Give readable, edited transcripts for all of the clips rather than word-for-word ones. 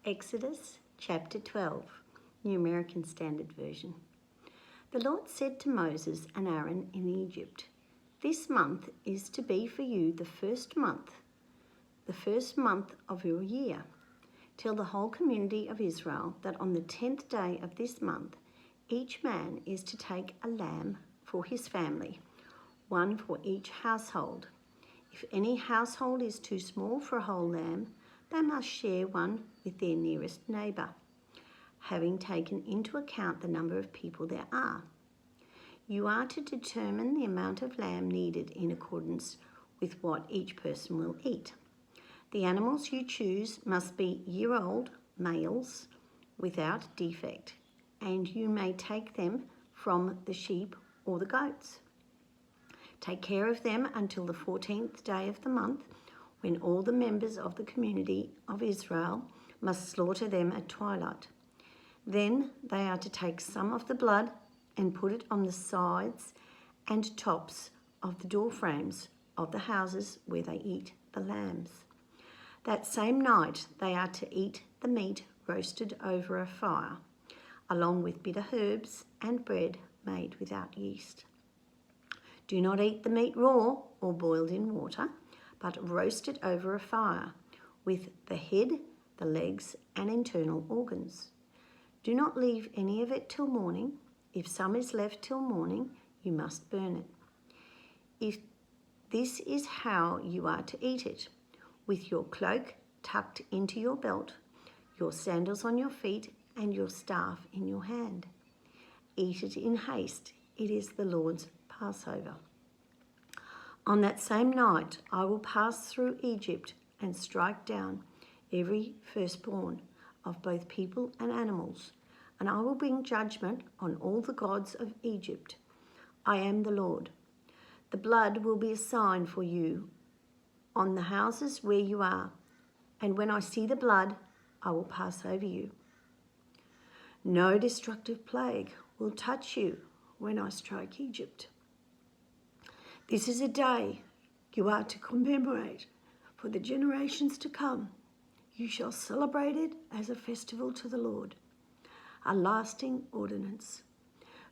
Exodus chapter 12, New American Standard Version. The Lord said to Moses and Aaron in Egypt, "This month is to be for you the first month of your year. Tell the whole community of Israel that on the 10th day of this month, each man is to take a lamb for his family, one for each household. If any household is too small for a whole lamb, they must share one with their nearest neighbour, having taken into account the number of people there are. You are to determine the amount of lamb needed in accordance with what each person will eat. The animals you choose must be year-old males without defect, and you may take them from the sheep or the goats. Take care of them until the 14th day of the month, when all the members of the community of Israel must slaughter them at twilight. Then they are to take some of the blood and put it on the sides and tops of the door frames of the houses where they eat the lambs. That same night they are to eat the meat roasted over a fire, along with bitter herbs and bread made without yeast. Do not eat the meat raw or boiled in water, but roast it over a fire with the head, the legs, and internal organs. Do not leave any of it till morning. If some is left till morning, you must burn it. This is how you are to eat it, with your cloak tucked into your belt, your sandals on your feet, and your staff in your hand. Eat it in haste. It is the Lord's Passover. On that same night, I will pass through Egypt and strike down every firstborn of both people and animals, and I will bring judgment on all the gods of Egypt. I am the Lord. The blood will be a sign for you on the houses where you are, and when I see the blood, I will pass over you. No destructive plague will touch you when I strike Egypt. This is a day you are to commemorate for the generations to come. You shall celebrate it as a festival to the Lord, a lasting ordinance.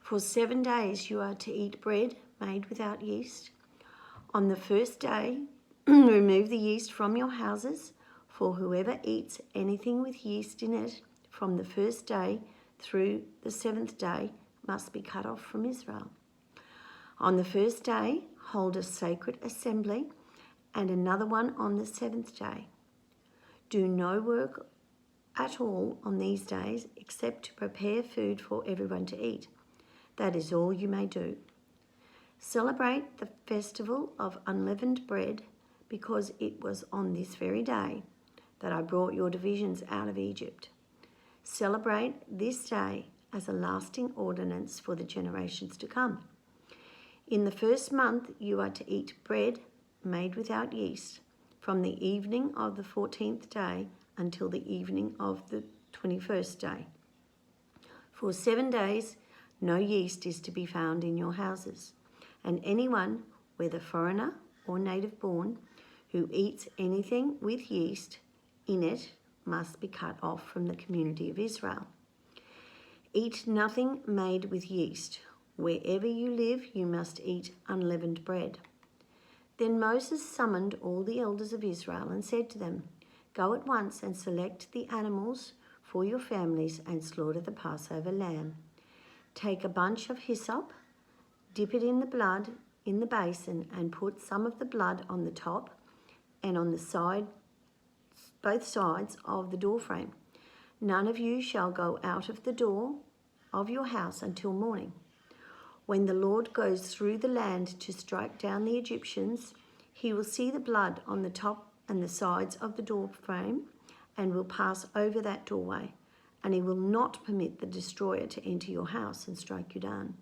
For 7 days you are to eat bread made without yeast. On the first day, remove the yeast from your houses, for whoever eats anything with yeast in it from the first day through the 7th day must be cut off from Israel. On the first day, hold a sacred assembly, and another one on the 7th day. Do no work at all on these days except to prepare food for everyone to eat. That is all you may do. Celebrate the festival of unleavened bread, because it was on this very day that I brought your divisions out of Egypt. Celebrate this day as a lasting ordinance for the generations to come. In the first month you are to eat bread made without yeast from the evening of the 14th day until the evening of the 21st day. For 7 days no yeast is to be found in your houses, and anyone, whether foreigner or native born, who eats anything with yeast in it must be cut off from the community of Israel. Eat nothing made with yeast. Wherever you live, you must eat unleavened bread." Then Moses summoned all the elders of Israel and said to them, "Go at once and select the animals for your families and slaughter the Passover lamb. Take a bunch of hyssop, dip it in the blood in the basin, and put some of the blood on the top and on the side, both sides of the doorframe. None of you shall go out of the door of your house until morning. When the Lord goes through the land to strike down the Egyptians, he will see the blood on the top and the sides of the door frame and will pass over that doorway, and he will not permit the destroyer to enter your house and strike you down.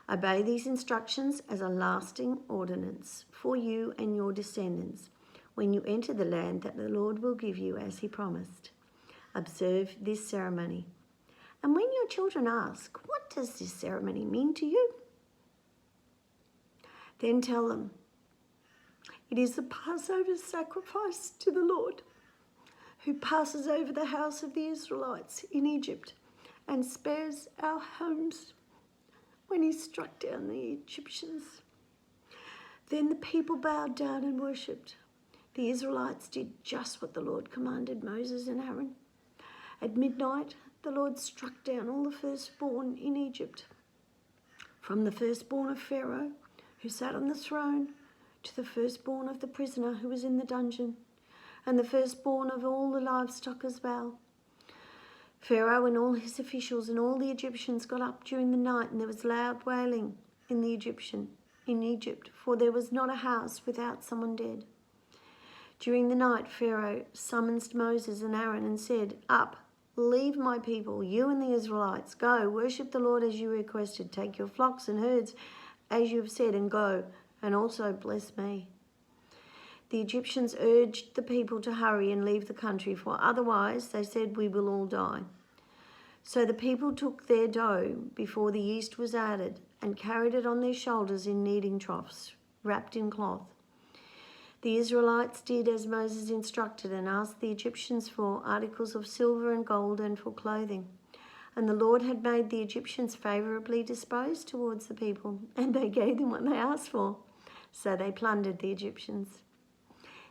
Obey these instructions as a lasting ordinance for you and your descendants when you enter the land that the Lord will give you as he promised. Observe this ceremony. And when your children ask, 'What does this ceremony mean to you?' then tell them, 'It is the Passover sacrifice to the Lord, who passes over the house of the Israelites in Egypt and spares our homes when he struck down the Egyptians. Then the people bowed down and worshipped. The Israelites did just what the Lord commanded Moses and Aaron. At midnight, the Lord struck down all the firstborn in Egypt, from the firstborn of Pharaoh, who sat on the throne, to the firstborn of the prisoner who was in the dungeon, and the firstborn of all the livestock as well. Pharaoh and all his officials and all the Egyptians got up during the night, and there was loud wailing in Egypt, for there was not a house without someone dead. During the night, Pharaoh summoned Moses and Aaron and said, "Up, leave my people, you and the Israelites. Go, worship the Lord as you requested. Take your flocks and herds as you have said, and go, and also bless me." The Egyptians urged the people to hurry and leave the country, for otherwise, they said, we will all die. So the people took their dough before the yeast was added and carried it on their shoulders in kneading troughs, wrapped in cloth. The Israelites did as Moses instructed and asked the Egyptians for articles of silver and gold and for clothing. And the Lord had made the Egyptians favourably disposed towards the people, and they gave them what they asked for. So they plundered the Egyptians.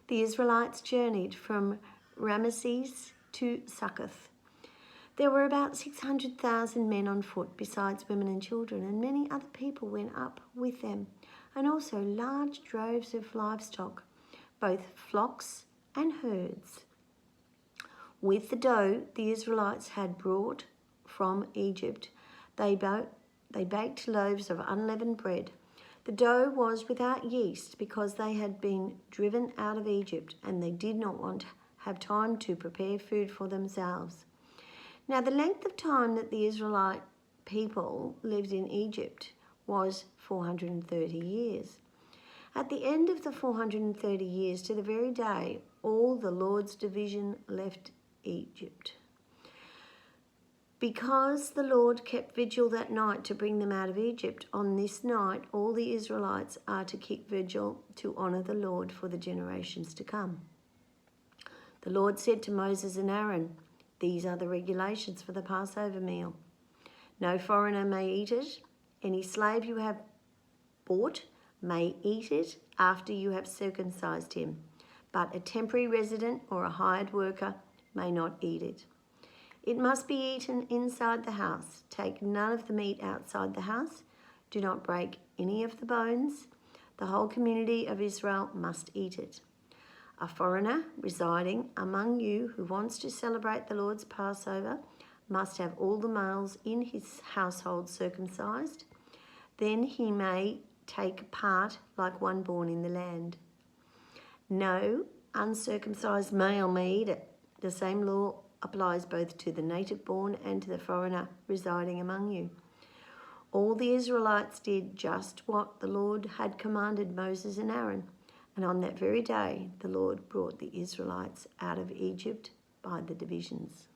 The Israelites journeyed from Ramesses to Succoth. There were about 600,000 men on foot, besides women and children, and many other people went up with them, and also large droves of livestock, both flocks and herds. With the dough the Israelites had brought from Egypt, they baked loaves of unleavened bread. The dough was without yeast because they had been driven out of Egypt, and they did not want to have time to prepare food for themselves. Now the length of time that the Israelite people lived in Egypt was 430 years. At the end of the 430 years, to the very day, all the Lord's division left Egypt. Because the Lord kept vigil that night to bring them out of Egypt, on this night all the Israelites are to keep vigil to honour the Lord for the generations to come. The Lord said to Moses and Aaron, "These are the regulations for the Passover meal. No foreigner may eat it. Any slave you have bought may eat it after you have circumcised him, but a temporary resident or a hired worker may not eat it. It must be eaten inside the house. Take none of the meat outside the house. Do not break any of the bones. The whole community of Israel must eat it. A foreigner residing among you who wants to celebrate the Lord's Passover must have all the males in his household circumcised. Then he may take part like one born in the land. No uncircumcised male may eat it. The same law applies both to the native born and to the foreigner residing among you." All the Israelites did just what the Lord had commanded Moses and Aaron, and on that very day the Lord brought the Israelites out of Egypt by the divisions.